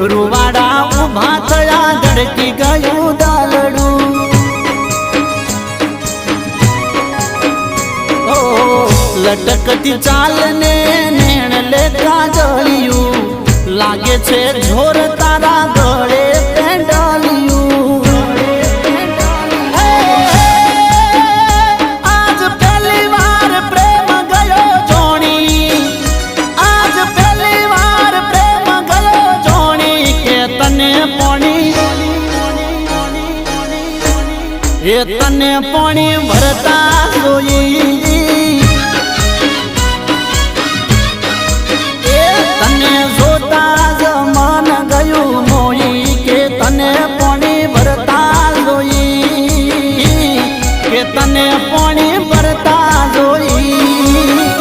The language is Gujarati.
રૂવાડા ઉભા થયા ધડકી ગયું દાલડું લટકતી ચાલને નેણ લેતા જળિયું લાગે છે ઝોર તારા ગળે પેંડાલિયું આજ પહેલી વાર પ્રેમ ગયો જોણી આજ પહેલી વાર પ્રેમ ગયો જોણી કે તને પોણી એ તને પોણી ભરતા જોઈ